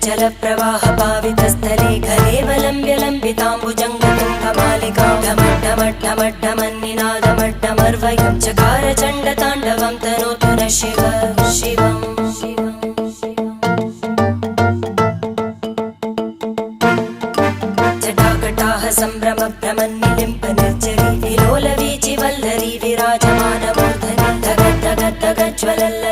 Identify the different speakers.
Speaker 1: जलप्रवाह पावितस्थले कलेवलम्ब्य लम्बिताम्बुजङ्गतुङ्गमालिकां ढमड्ढमड्ढमड्ढमन्निनादमड्ढमर्वयं चकार चण्डताण्डवं तनोतु न शिव शिवम् जटाकटाः सम्भ्रमभ्रमन्निलिम्प निर्जरी विलोलवीचि वल्लरी विराजमानमूर्धनि धगद्धगद्धगज्ज्वलल्ल